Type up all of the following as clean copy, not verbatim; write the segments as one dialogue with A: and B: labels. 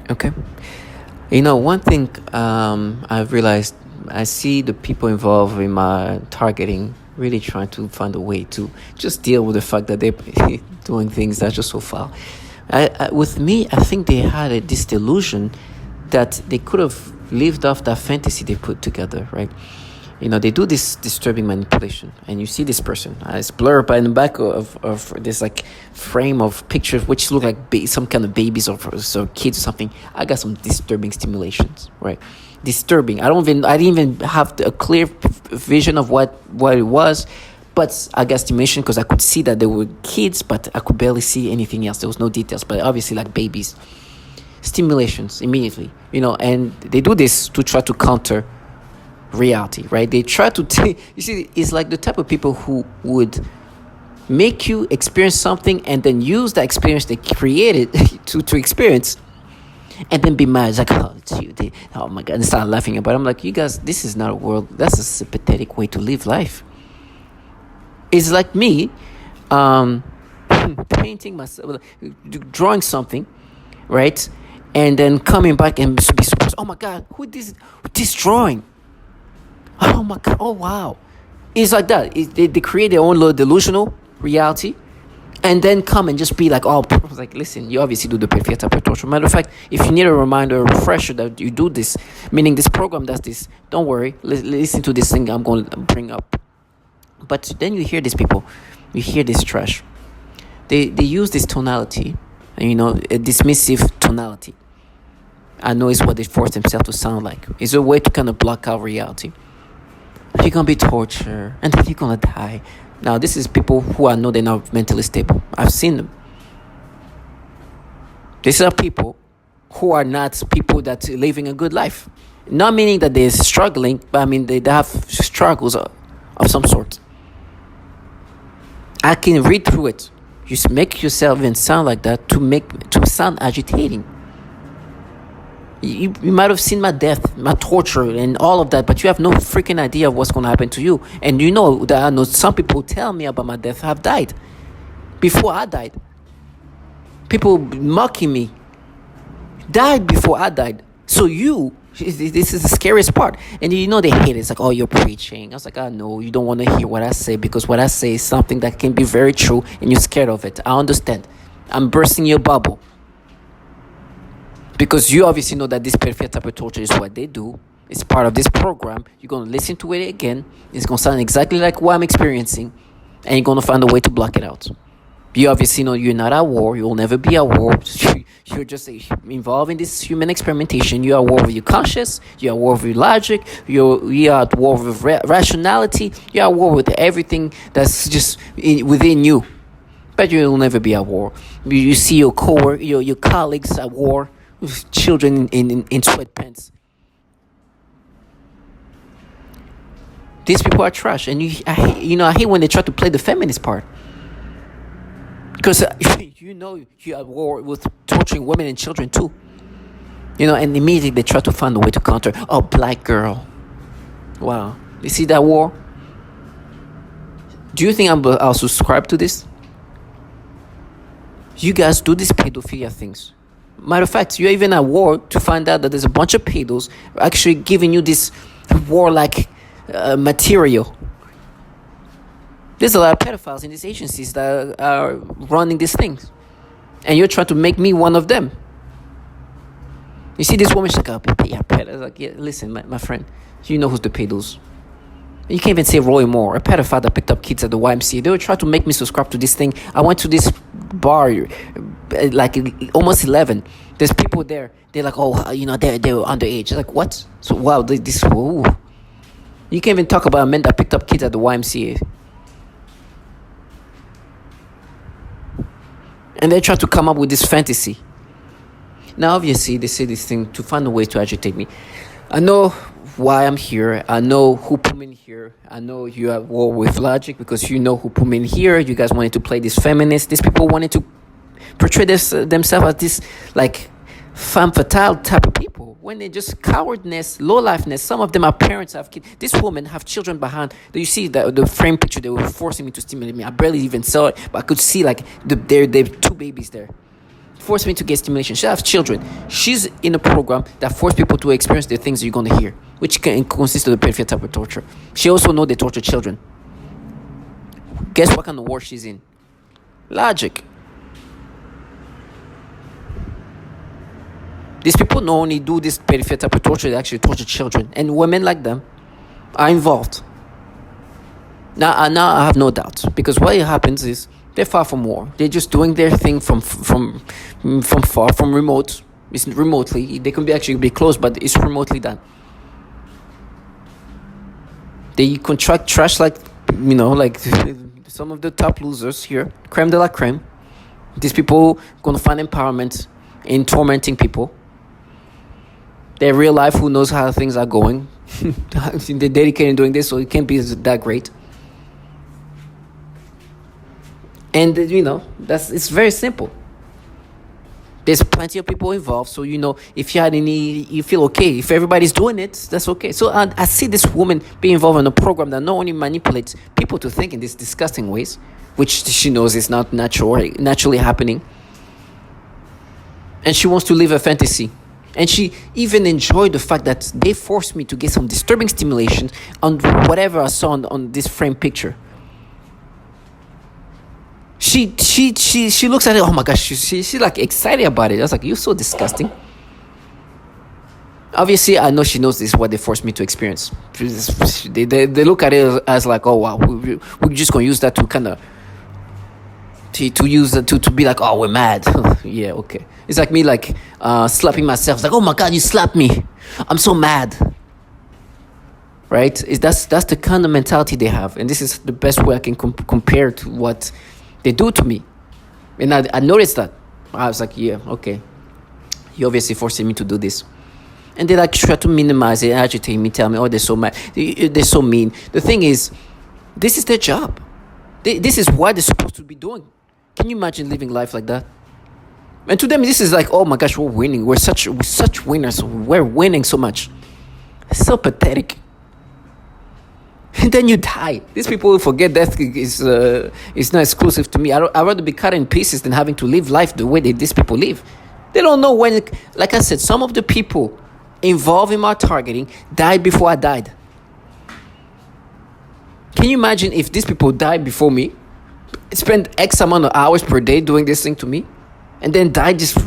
A: Okay. One thing I've realized, I see the people involved in my targeting really trying to find a way to just deal with the fact that they're doing things that are just so foul. With me, I think they had this delusion that they could have lived off that fantasy they put together, right? They do this disturbing manipulation, and you see this person. It's blurred by in the back of this like frame of pictures which look like some kind of babies or kids or something. I got some disturbing stimulations, right? Disturbing. I didn't even have a clear vision of what it was, but I got stimulation because I could see that they were kids, but I could barely see anything else. There was no details, but obviously like babies. Stimulations immediately, and they do this to try to counter reality, right? They try to you see, it's like the type of people who would make you experience something and then use the experience they created to experience, and then be mad. It's like, oh, it's you. Oh my god, and start laughing about it. I'm like, you guys, this is not a world. That's just a pathetic way to live life. It's like me painting myself, drawing something, right? And then coming back and be surprised. Oh my god, who this drawing? Oh my god, oh wow. It's like that. They create their own little delusional reality, and then come and just be like, oh, like, listen, you obviously do the perfetta per torture. Matter of fact, if you need a reminder, a refresher that you do this, meaning this program does this, don't worry, listen to this thing I'm going to bring up. But then you hear these people, you hear this trash. They use this tonality, a dismissive tonality. I know it's what they force themselves to sound like. It's a way to kind of block out reality. You're going to be tortured, and then you're going to die. Now, this is people who I know they're not mentally stable. I've seen them. These are people who are not people that are living a good life. Not meaning that they're struggling, but I mean they have struggles of some sort. I can read through it. You make yourself even sound like that to sound agitating. You might have seen my death, my torture, and all of that, but you have no freaking idea of what's going to happen to you. And you know that I know some people tell me about my death have died before I died. People mocking me died before I died. So this is the scariest part. And they hate it. It's like, oh, you're preaching. I was like, I know you don't want to hear what I say, because what I say is something that can be very true and you're scared of it. I understand. I'm bursting your bubble. Because you obviously know that this perfetta per torture is what they do. It's part of this program. You're going to listen to it again. It's going to sound exactly like what I'm experiencing. And you're going to find a way to block it out. You obviously know you're not at war. You will never be at war. You're just involved in this human experimentation. You're at war with your conscience. You're at war with your logic. You're at war with rationality. You're at war with everything that's just within you. But you will never be at war. You see your your colleagues at war with children in sweatpants. These people are trash, and I hate when they try to play the feminist part, because you're at war with torturing women and children too. And immediately they try to find a way to counter. Oh, black girl. Wow, you see that war? Do you think I'll subscribe to this? You guys do these pedophilia things. Matter of fact, you're even at war to find out that there's a bunch of pedos actually giving you this warlike material. There's a lot of pedophiles in these agencies that are running these things, and you're trying to make me one of them. You see this woman, she's like, oh, yeah, pedos. Like, yeah, listen, my friend, you know who's the pedos. You can't even say Roy Moore, a pedophile that picked up kids at the YMCA. They would try to make me subscribe to this thing. I went to this bar, like almost 11. There's people there. They're like, oh, they were underage. Like, what? So, wow, whoa. You can't even talk about men that picked up kids at the YMCA. And they try to come up with this fantasy. Now, obviously, they say this thing to find a way to agitate me. I know why I'm here. I know who put me in here. I know you're at war with logic, because you know who put me in here. You guys wanted to play this feminist. These people wanted to portray themselves as this like femme fatale type of people, when they just cowardness, low lifeness. Some of them are parents, have kids. This woman have children behind. You see the frame picture. They were forcing me to stimulate me. I barely even saw it, but I could see like there two babies there. force me to get stimulation. She has children. She's in a program that force people to experience the things you're going to hear, which can consist of the pedophilia type of torture. She also know they torture children. Guess what kind of war she's in? Logic. These people not only do this pedophilia type of torture, they actually torture children. And women like them are involved. Now I have no doubt, because what happens is they're far from war. They're just doing their thing from far, from remote. It's remotely. They can be close, but it's remotely done. They contract trash like some of the top losers here, creme de la creme. These people gonna find empowerment in tormenting people. Their real life, who knows how things are going. They're dedicated in doing this, so it can't be that great. And it's very simple. There's plenty of people involved, so if you feel okay. If everybody's doing it, that's okay. So I see this woman being involved in a program that not only manipulates people to think in these disgusting ways, which she knows is not naturally happening, and she wants to live a fantasy. And she even enjoyed the fact that they forced me to get some disturbing stimulation on whatever I saw on this frame picture. She looks at it. Oh my gosh, she's like excited about it. I was like, you're so disgusting. Obviously, I know she knows this is what they forced me to experience. They look at it as like, oh wow, we're just gonna use that to kind of to be like, oh, we're mad. Yeah, okay. It's like me slapping myself. It's like, oh my God, you slapped me. I'm so mad. Right? That's the kind of mentality they have, and this is the best way I can compare to what they do to me. And I noticed that. I was like, yeah, okay. You're obviously forcing me to do this. And they try to minimize it, agitate me, tell me, oh, they're so mad, they're so mean. The thing is, this is their job. This is what they're supposed to be doing. Can you imagine living life like that? And to them, this is like, oh my gosh, we're winning. We're such winners. We're winning so much. It's so pathetic. And then you die. These people forget death is not exclusive to me. I'd rather be cut in pieces than having to live life the way these people live. They don't know when, like I said, some of the people involved in my targeting died before I died. Can you imagine if these people died before me, spend X amount of hours per day doing this thing to me, and then die just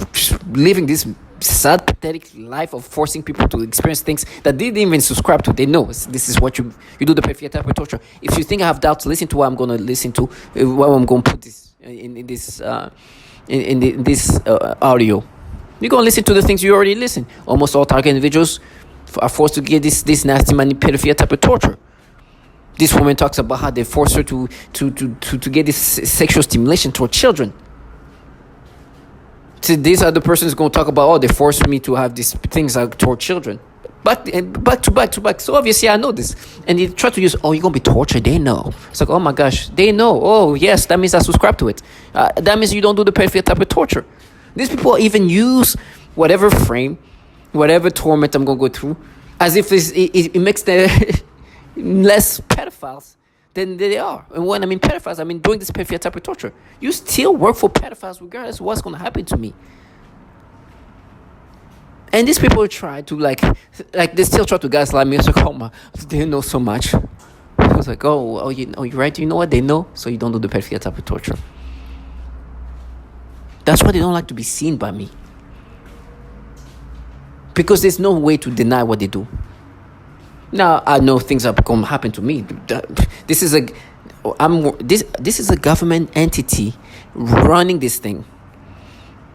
A: living this sad, pathetic life of forcing people to experience things that they didn't even subscribe to? They know this is what you do, the pedophilia type of torture. If you think I have doubts, listen to what I'm going to listen to, what I'm going to put this in this audio. You're going to listen to the things you already listen. Almost all target individuals are forced to get this nasty pedophilia type of torture. This woman talks about how they force her to get this sexual stimulation toward children. So these are the persons going to talk about, oh, they forced me to have these things toward children. Back to back. So obviously I know this. And they try to use, oh, you're going to be tortured. They know. It's like, oh my gosh, they know. Oh, yes, that means I subscribe to it. That means you don't do the pedophilia type of torture. These people even use whatever frame, whatever torment I'm going to go through, as if it makes them less pedophiles than they are. And when I mean pedophiles, I mean doing this pedophilia type of torture. You still work for pedophiles regardless of what's going to happen to me. And these people try to they still try to gaslight me. It's like, oh my, they know so much. I was like, you're right. You know what? They know, so you don't do the pedophilia type of torture. That's why they don't like to be seen by me. Because there's no way to deny what they do. Now I know things are going to happen to me. This is a government entity running this thing.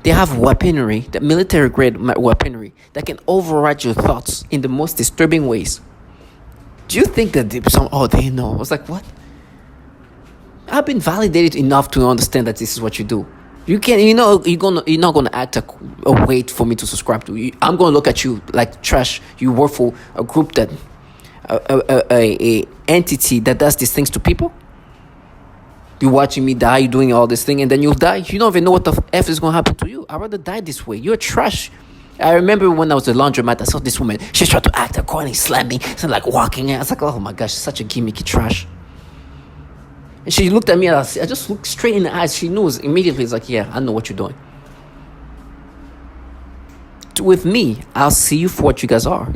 A: They have weaponry, the military grade weaponry that can override your thoughts in the most disturbing ways. Do you think that they know? I was like, what? I've been validated enough to understand that this is what you do. You can't, you're not gonna act a weight for me to subscribe to. I'm gonna look at you like trash. You work for a group that, a entity that does these things to people. You're watching me die. You're doing all this thing, and then you'll die. You don't even know what the F is gonna happen to you. I'd rather die this way. You're trash. I remember when I was at the laundromat, I saw this woman. She tried to act accordingly, slam me, so like walking. I was like, oh my gosh, such a gimmicky trash. And she looked at me, and I just looked straight in the eyes. She knows immediately. It's like, yeah, I know what you're doing. with me, I'll see you for what you guys are.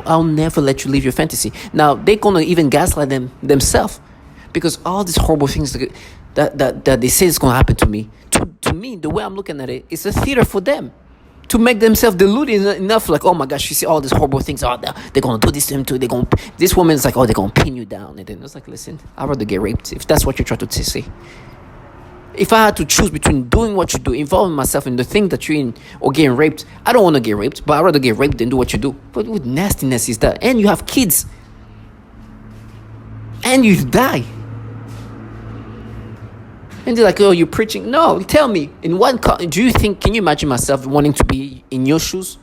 A: I'll never let you leave your fantasy. Now they're gonna even gaslight themselves, because all these horrible things that they say is gonna happen to me. To me, the way I'm looking at it, it's a theater for them to make themselves deluded enough. Like, oh my gosh, you see all these horrible things. Oh, they're gonna do this to him too. This woman's like, oh, they're gonna pin you down. And then it's like, listen, I'd rather get raped if that's what you're trying to say. If I had to choose between doing what you do, involving myself in the thing that you're in, or getting raped, I don't want to get raped, but I'd rather get raped than do what you do. But what nastiness is that? And you have kids. And you die. And they're like, oh, you're preaching. No, tell me, do you think, can you imagine myself wanting to be in your shoes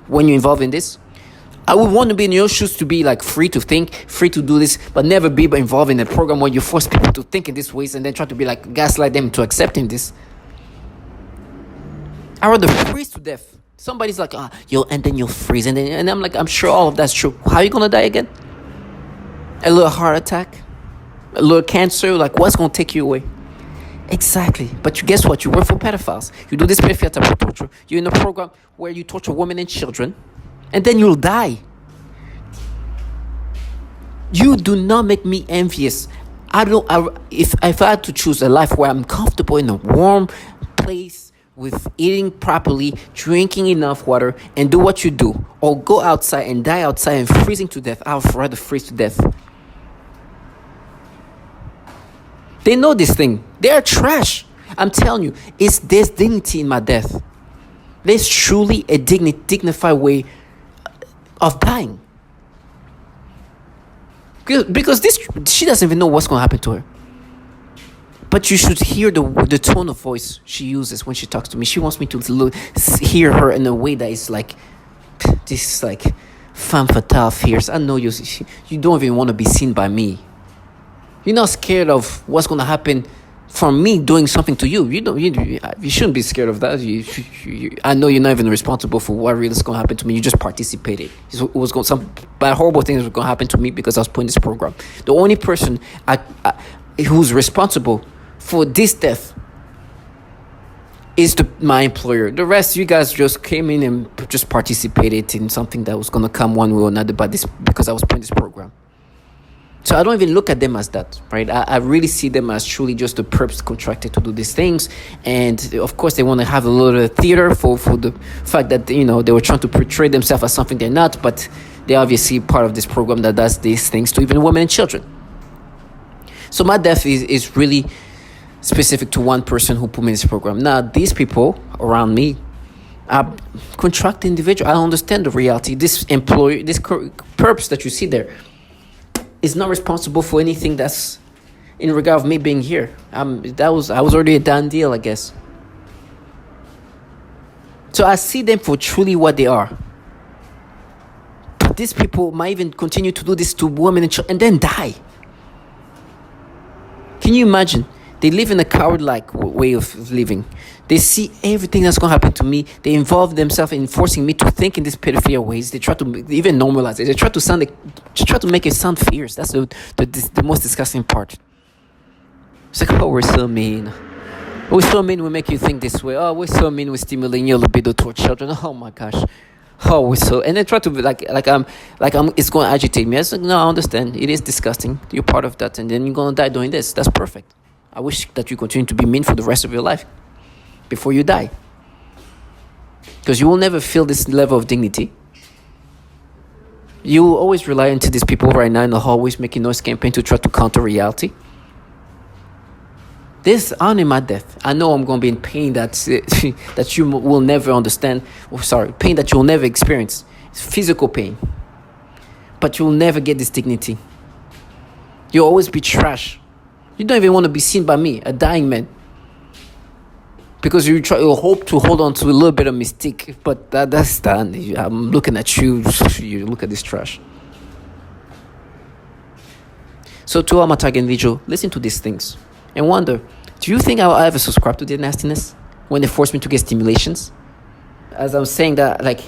A: when you're involved in this? I would want to be in your shoes, to be like free to think, free to do this, but never be involved in a program where you force people to think in these ways and then try to be like gaslight them to accepting this. I rather freeze to death. Somebody's like, and then you'll freeze, and I'm like, I'm sure all of that's true. How are you gonna die again? A little heart attack, a little cancer. Like, what's gonna take you away? Exactly. But guess what? You work for pedophiles. You do this pedophile type of torture. You're in a program where you torture women and children, and then you'll die. You do not make me envious. If I had to choose a life where I'm comfortable in a warm place with eating properly, drinking enough water, and do what you do, or go outside and die outside and freezing to death, I'd rather freeze to death. They know this thing. They are trash. I'm telling you, there's dignity in my death. There's truly a dignified way of dying. Because she doesn't even know what's going to happen to her. But you should hear the tone of voice she uses when she talks to me. She wants me to hear her in a way that is like, this is like femme fatale fierce. I know you don't even want to be seen by me. You're not scared of what's going to happen from me doing something to you. You shouldn't be scared of that. I know you're not even responsible for what really is going to happen to me. You just participated. Some bad, horrible things were going to happen to me because I was put in this program. The only person who's responsible for this death is my employer. The rest, you guys just came in and just participated in something that was going to come one way or another because I was put in this program. So I don't even look at them as that, right? I really see them as truly just the perps contracted to do these things. And of course, they want to have a little theater for the fact that, they were trying to portray themselves as something they're not, but they're obviously part of this program that does these things to even women and children. So my death is really specific to one person who put me in this program. Now, these people around me are contracted individuals. I don't understand the reality. This employee, this perps that you see there, is not responsible for anything that's in regard of me being here. I was already a done deal, I guess. So I see them for truly what they are. But these people might even continue to do this to women and children and then die. Can you imagine? They live in a coward-like way of living. They see everything that's going to happen to me. They involve themselves in forcing me to think in these pedophile ways. They try to even normalize it. They try to make it sound fierce. That's the most disgusting part. It's like, oh, we're so mean. We're so mean we make you think this way. Oh, we're so mean we stimulate your libido toward children. Oh my gosh. Oh, we're so... And they try to be like it's going to agitate me. I was like, no, I understand. It is disgusting. You're part of that. And then you're going to die doing this. That's perfect. I wish that you continue to be mean for the rest of your life before you die. Because you will never feel this level of dignity. You will always rely on these people right now in the hallways making noise campaign to try to counter reality. This on in my death, I know I'm going to be in pain that you will never understand. Pain that you'll never experience. It's physical pain. But you'll never get this dignity. You'll always be trash. You don't even want to be seen by me, a dying man. Because you hope to hold on to a little bit of mystique. But that's done. I'm looking at you. You look at this trash. So to all my target individual, listen to these things. And wonder, do you think I'll ever subscribe to their nastiness? When they force me to get stimulations? As I'm saying that, like,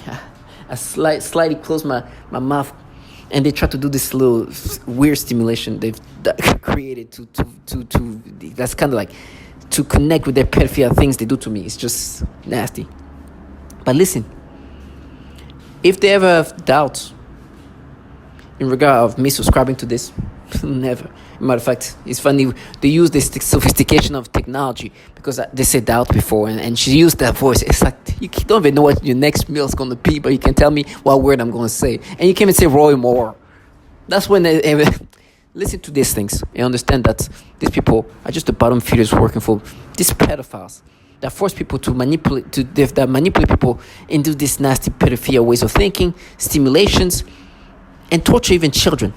A: I slightly close my mouth. And they try to do this little weird stimulation they've created to that's kind of like to connect with their pedophile things they do to me. It's just nasty. But listen, If they ever have doubts in regard of me subscribing to this, never. Matter of fact, it's funny, they use this sophistication of technology because they said doubt before, and she used that voice. It's like you don't even know what your next meal is going to be, but you can tell me what word I'm going to say, and you can even say Roy Moore. That's when they listen to these things and understand that these people are just the bottom feeders working for these pedophiles that force people to manipulate, that manipulate people into these nasty pedophilia ways of thinking, stimulations, and torture even children.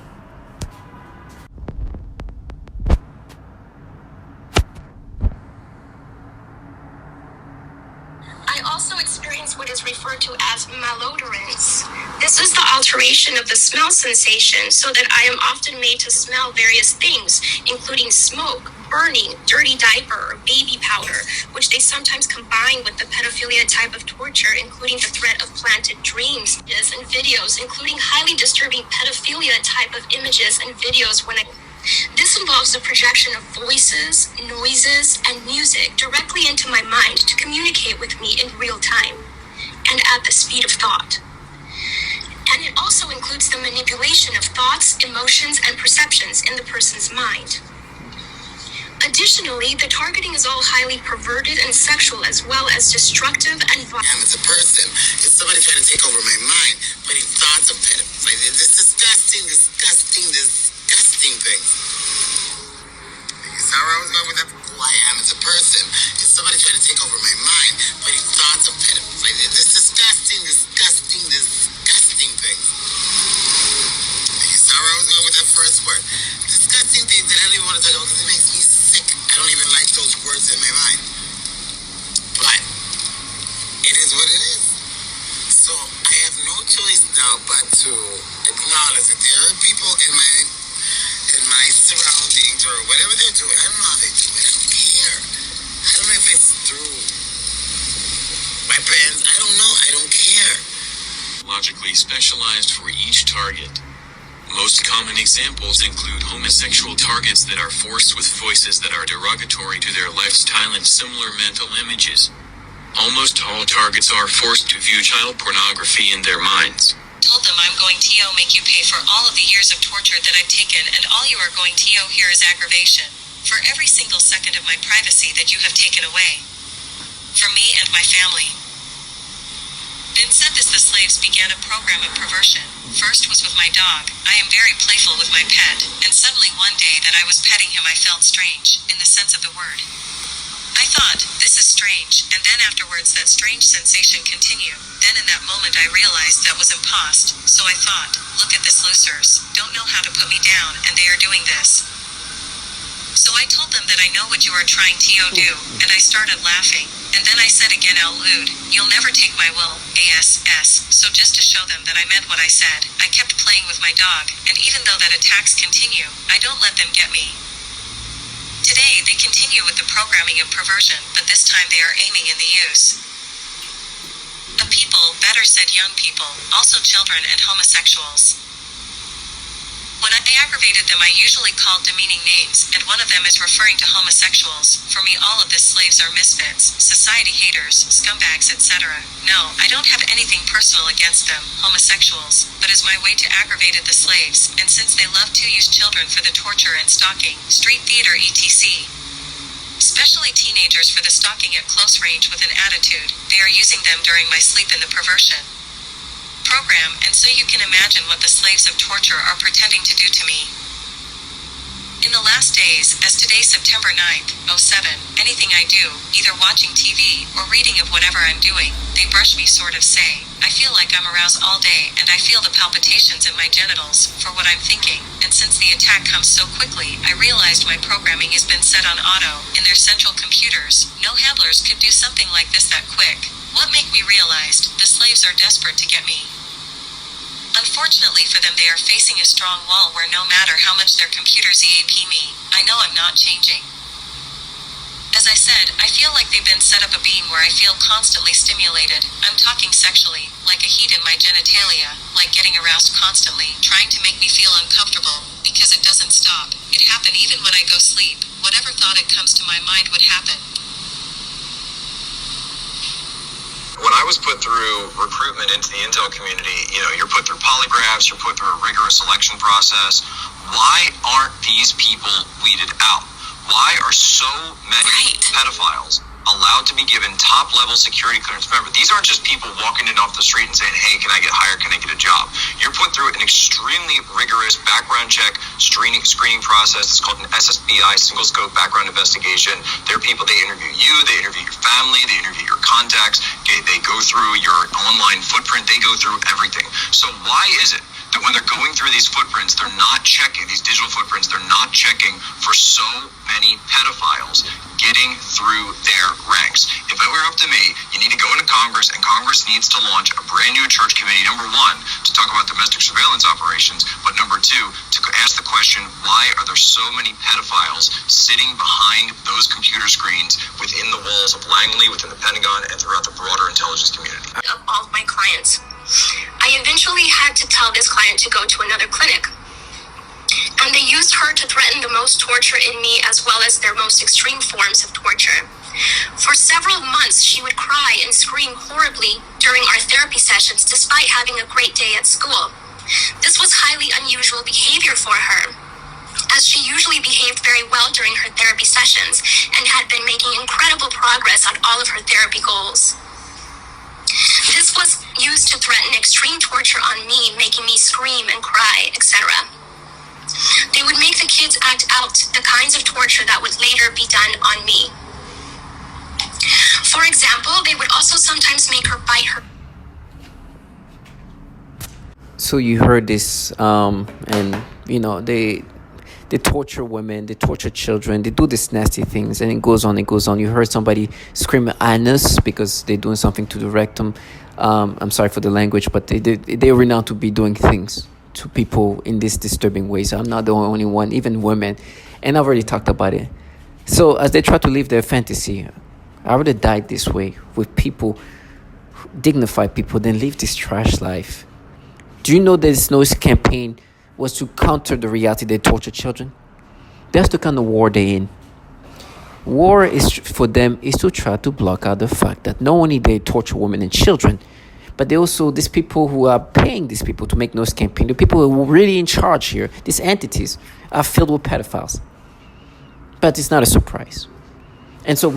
B: I also experience what is referred to as malodorance. This is the alteration of the smell sensation so that I am often made to smell various things, including smoke, burning, dirty diaper, or baby powder, which they sometimes combine with the pedophilia type of torture, including the threat of planted dreams and videos, including highly disturbing pedophilia type of images and videos this involves the projection of voices, noises, and music directly into my mind to communicate with me in real time and at the speed of thought. And it also includes the manipulation of thoughts, emotions, and perceptions in the person's mind. Additionally, the targeting is all highly perverted and sexual as well as destructive and violent.
C: I'm as a person. It's somebody trying to take over my mind, putting thoughts of pedophilia. It's disgusting things. You saw where I was going with that? Who I am as a person. It's somebody trying to take over my mind, putting thoughts of pedophilia. It's disgusting things. You saw where I was going with that first word. Disgusting things that I don't even want to talk about because it makes me sick. I don't even like those words in my mind. But it is what it is. So I have no choice now but to acknowledge that there are people in my surroundings or whatever they're doing. I don't know how they do it. I don't care. I don't know if it's through my parents. I don't know. I don't care.
D: Logically specialized for each target. Most common examples include homosexual targets that are forced with voices that are derogatory to their lifestyle and similar mental images. Almost all targets are forced to view child pornography in their minds.
E: Told them I'm going to make you pay for all of the years of torture that I've taken, and all you are going to hear is aggravation for every single second of my privacy that you have taken away from me and my family. Then said this, the slaves began a program of perversion. First was with my dog. I am very playful with my pet, and suddenly one day that I was petting him I felt strange, in the sense of the word. I thought, this is strange, and then afterwards that strange sensation continued. Then in that moment I realized that was impost, so I thought, look at this losers, don't know how to put me down, and they are doing this. So I told them that I know what you are trying to do, and I started laughing, and then I said again out loud, you'll never take my will, ASS, so just to show them that I meant what I said, I kept playing with my dog, and even though that attacks continue, I don't let them get me. Today, they continue with the programming of perversion, but this time they are aiming in the use of people, better said young people, also children and homosexuals. When I aggravated them, I usually called demeaning names, and one of them is referring to homosexuals. For me, all of the slaves are misfits, society haters, scumbags, etc. No, I don't have anything personal against them, homosexuals, but as my way to aggravate the slaves, and since they love to use children for the torture and stalking, street theater etc. Especially teenagers for the stalking at close range with an attitude, they are using them during my sleep in the perversion program, and so you can imagine what the slaves of torture are pretending to do to me. In the last days, as today September 9th, 07, anything I do, either watching TV or reading of whatever I'm doing, they brush me sort of say, I feel like I'm aroused all day and I feel the palpitations in my genitals for what I'm thinking, and since the attack comes so quickly, I realized my programming has been set on auto, in their central computers, no handlers could do something like this that quick. What made me realize, the slaves are desperate to get me. Unfortunately for them, they are facing a strong wall where no matter how much their computers EAP me, I know I'm not changing. As I said, I feel like they've been set up a beam where I feel constantly stimulated. I'm talking sexually, like a heat in my genitalia, like getting aroused constantly, trying to make me feel uncomfortable, because it doesn't stop. It happen even when I go sleep. Whatever thought it comes to my mind would happen.
C: When I
D: I was put through recruitment into the Intel community, you're put through polygraphs, you're put through a rigorous selection process. Why aren't these people weeded out? Why are so many pedophiles allowed to be given top-level security clearance? Remember, these aren't just people walking in off the street and saying, hey, can I get hired? Can I get a job? You're put through an extremely rigorous background check screening process. It's called an SSBI, single scope background investigation. There are people, they interview you, they interview your family, they interview your contacts, they go through your online footprint, they go through everything. So why is it that when they're going through these footprints, they're not checking, these digital footprints, they're not checking for so many pedophiles getting through their ranks? If it were up to me, you need to go into Congress, and Congress needs to launch a brand new church committee, number one, to talk about domestic surveillance operations, but number two, to ask the question, why are there so many pedophiles sitting behind those computer screens within the walls of Langley, within the Pentagon, and throughout the broader intelligence community?
B: Of all of my clients, I eventually had to tell this client to go to another clinic. And they used her to threaten the most torture in me, as well as their most extreme forms of torture. For several months, she would cry and scream horribly during our therapy sessions, despite having a great day at school. This was highly unusual behavior for her, as she usually behaved very well during her therapy sessions and had been making incredible progress on all of her therapy goals. This was used to threaten extreme torture on me, making me scream and cry, etc. They would make the kids act out the kinds of torture that would later be done on me. For example, they would also sometimes make her bite her.
A: So you heard this, and they torture women, they torture children, they do these nasty things, and it goes on. You heard somebody scream anus because they're doing something to the rectum. I'm sorry for the language, but they're renowned to be doing things to people in these disturbing ways. I'm not the only one, even women, and I've already talked about it. So as they try to live their fantasy, I would have died this way with people, dignified people, than live this trash life. Do you know this Noise campaign was to counter the reality they torture children? That's the kind of war they're in. War is for them is to try to block out the fact that not only they torture women and children, but they also, these people who are paying these people to make Noise campaign, the people who are really in charge here, these entities, are filled with pedophiles. But it's not a surprise. And so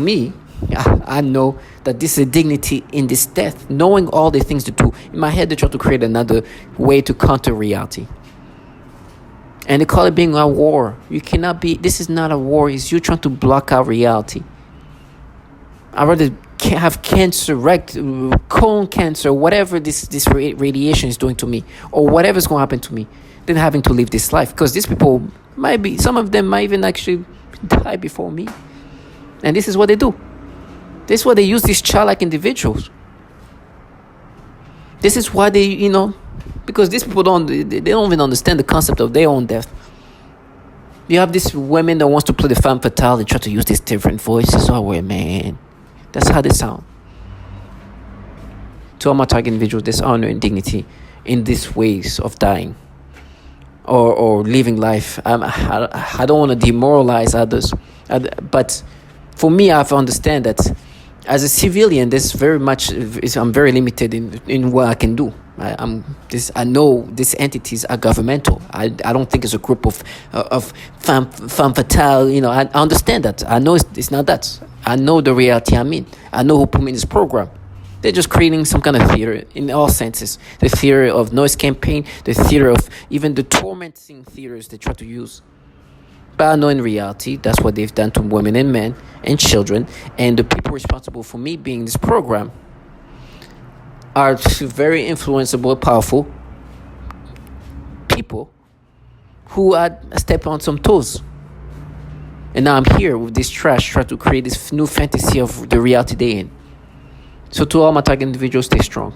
A: I know that this is a dignity in this death, knowing all the things to do. In my head, they try to create another way to counter reality. And they call it being a war. This is not a war. It's you trying to block out reality. I'd rather have cancer, colon cancer, whatever this radiation is doing to me, or whatever's going to happen to me, than having to live this life. Because these people some of them might even actually die before me. And this is what they do. This is why they use these childlike individuals. This is why they, because these people don't even understand the concept of their own death. You have these women that wants to play the femme fatale. They try to use these different voices. Oh, wait, man. That's how they sound. To all my target individuals, there's honor and dignity in these ways of dying or living life. I don't want to demoralize others. But for me, I understand that as a civilian, I'm very limited in what I can do. I know these entities are governmental. I don't think it's a group of femme fatale. I understand that. I know it's not that. I know the reality I'm in. I know who put me in this program. They're just creating some kind of theater in all senses. The theater of Noise campaign, the theater of even the tormenting theaters they try to use. But I know in reality, that's what they've done to women and men and children. And the people responsible for me being in this program are very influenceable, powerful people who are stepping on some toes. And now I'm here with this trash, trying to create this new fantasy of the reality they're in. So to all my target individuals, stay strong.